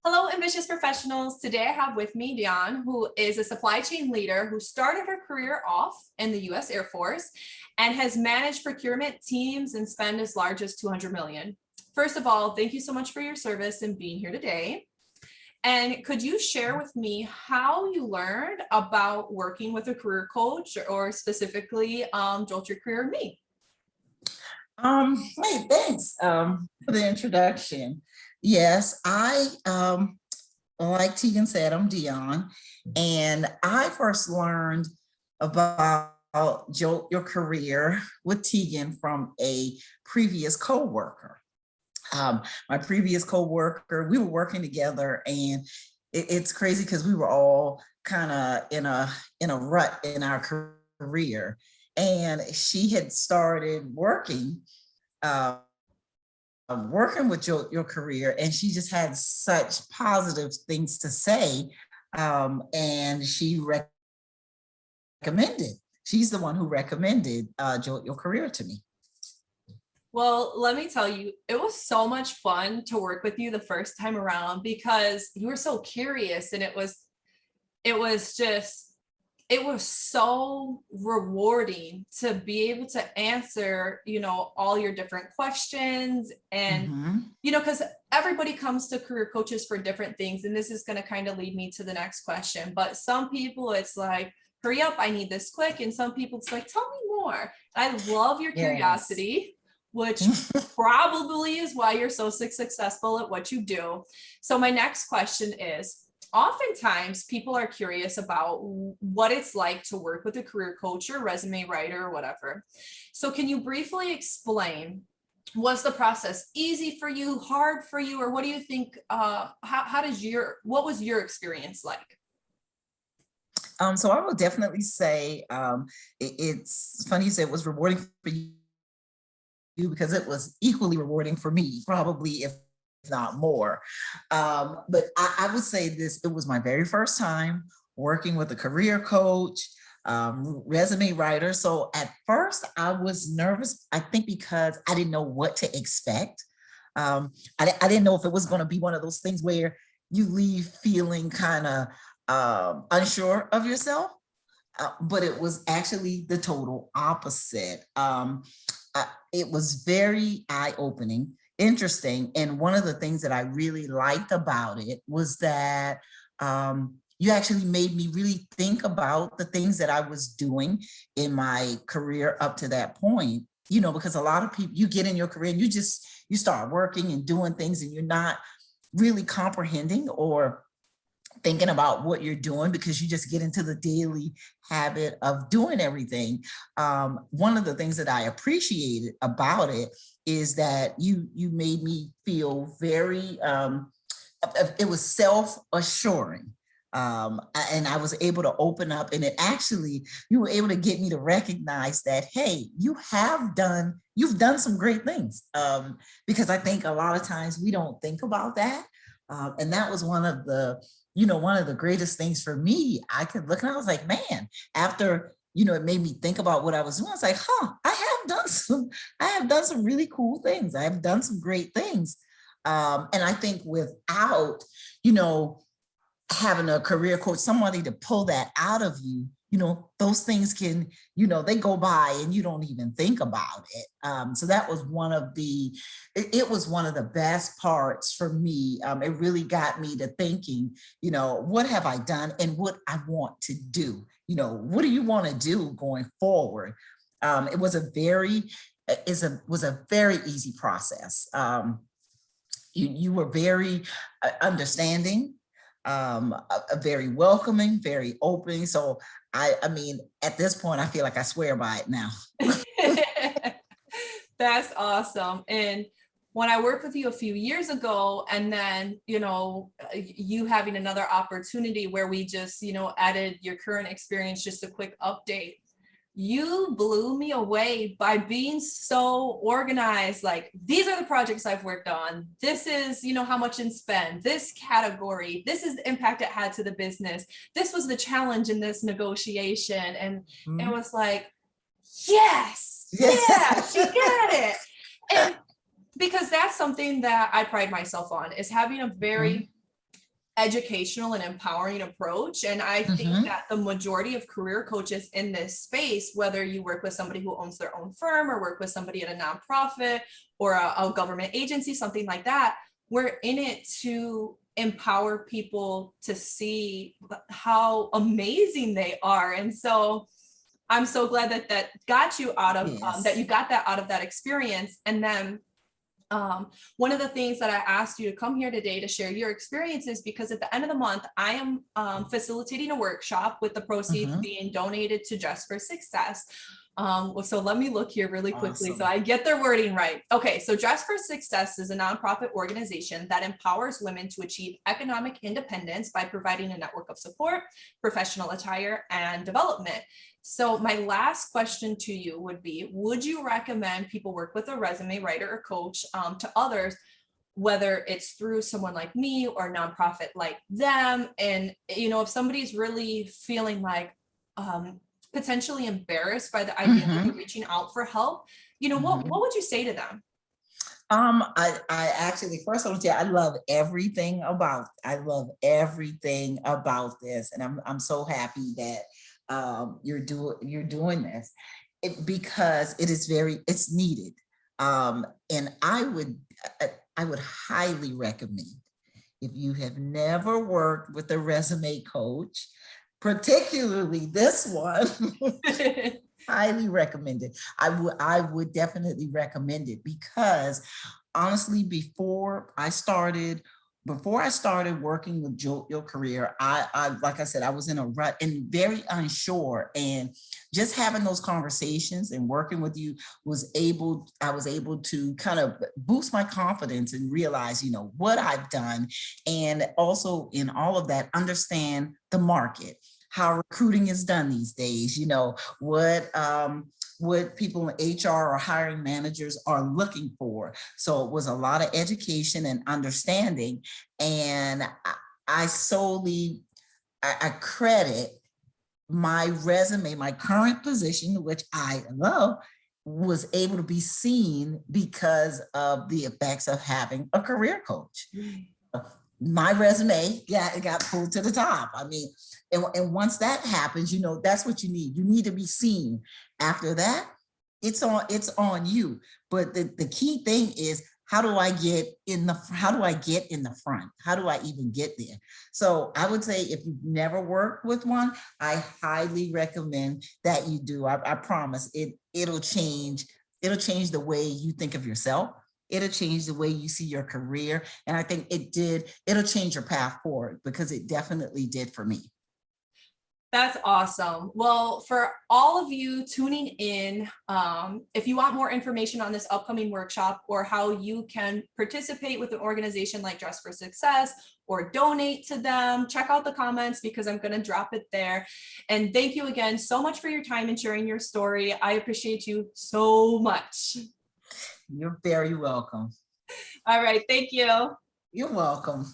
Hello, ambitious professionals. Today I have with me DeAun, who is a supply chain leader who started her career off in the US Air Force and has managed procurement teams and spend as large as 200 million. First of all, thank you so much for your service and being here today. And could you share with me how you learned about working with a career coach or specifically Jolt Your Career and me? Hey, thanks for the introduction. Yes, like Teegan said, I'm DeAun, and I first learned about Jolt Your Career with Teegan from a previous coworker. My previous coworker, we were working together, and it's crazy because we were all kind of in a rut in our career, and she had started working with Your Career, and she just had such positive things to say, and she recommended. She's the one who recommended Jolt Your Career to me. Well, let me tell you, it was so much fun to work with you the first time around because you were so curious, and it was so rewarding to be able to answer, all your different questions. And, because everybody comes to career coaches for different things. And this is going to kind of lead me to the next question. But some people, it's like, hurry up, I need this quick. And some people, it's like, tell me more. I love your curiosity, which probably is why you're so successful at what you do. So my next question is, oftentimes people are curious about what it's like to work with a career coach or resume writer or whatever. So can you briefly explain, was the process easy for you, hard for you, or what do you think, what was your experience like? So I will definitely say it's funny you said it was rewarding for you because it was equally rewarding for me, probably if not more. But I would say this, it was my very first time working with a career coach, resume writer. So at first I was nervous, I think because I didn't know what to expect. I didn't know if it was going to be one of those things where you leave feeling kind of unsure of yourself, but it was actually the total opposite. It was very eye-opening, interesting. And one of the things that I really liked about it was that you actually made me really think about the things that I was doing in my career up to that point, because a lot of people, you get in your career and you start working and doing things and you're not really comprehending or thinking about what you're doing because you just get into the daily habit of doing everything. One of the things that I appreciated about it is that you made me feel very, it was self-assuring. And I was able to open up, and you were able to get me to recognize that, hey, you've done some great things. Because I think a lot of times we don't think about that. And that was one of the greatest things for me. I could look and I was like, man, after, it made me think about what I was doing. I was like, I have done some really cool things. I have done some great things. And I think without, having a career coach, somebody to pull that out of you, those things can, they go by and you don't even think about it. So that was one of the best parts for me. It really got me to thinking, what have I done and what I want to do? What do you want to do going forward? It was a very easy process. You were very understanding, very welcoming, very open. So I mean, at this point, I feel like I swear by it now. That's awesome. And when I worked with you a few years ago, and then, you having another opportunity where we just, added your current experience, just a quick update. You blew me away by being so organized. Like, these are the projects I've worked on. This is, how much in spend, this category, this is the impact it had to the business. This was the challenge in this negotiation. And it was like, yes, yeah, she got it. And because that's something that I pride myself on, is having a very educational and empowering approach. And I think that the majority of career coaches in this space, whether you work with somebody who owns their own firm or work with somebody at a nonprofit or a government agency, something like that, we're in it to empower people to see how amazing they are. And so I'm so glad that that got you out of that you got that out of that experience. And then one of the things that I asked you to come here today to share your experiences, because at the end of the month, I am facilitating a workshop with the proceeds being donated to Dress for Success. So let me look here really quickly so I get their wording right. Okay, so Dress for Success is a nonprofit organization that empowers women to achieve economic independence by providing a network of support, professional attire, and development. So my last question to you would be, would you recommend people work with a resume writer or coach to others, whether it's through someone like me or a nonprofit like them? And, you know, if somebody's really feeling like potentially embarrassed by the idea of reaching out for help, you know, what would you say to them? I actually, first I want to say I love everything about this. And I'm so happy that you're doing this because it's needed. And I would highly recommend, if you have never worked with a resume coach, particularly this one, highly recommend it. I would definitely recommend it because honestly, before I started working with Jolt Your Career, I like I said, I was in a rut and very unsure, and just having those conversations and working with you I was able to kind of boost my confidence and realize, you know, what I've done. And also in all of that, understand the market, how recruiting is done these days, you know, what people in HR or hiring managers are looking for. So it was a lot of education and understanding. And I credit my resume, my current position, which I love, was able to be seen because of the effects of having a career coach. My resume, it got pulled to the top. I mean, and once that happens, you know, that's what you need. You need to be seen. After that, it's on you. But the key thing is, how do I get in the front? How do I even get there? So I would say, if you've never worked with one, I highly recommend that you do. I promise it'll change the way you think of yourself. It'll change the way you see your career. And I think it'll change your path forward, because it definitely did for me. That's awesome. Well, for all of you tuning in, if you want more information on this upcoming workshop or how you can participate with an organization like Dress for Success or donate to them, check out the comments, because I'm going to drop it there. And thank you again so much for your time and sharing your story. I appreciate you so much. You're very welcome. All right. Thank you. You're welcome.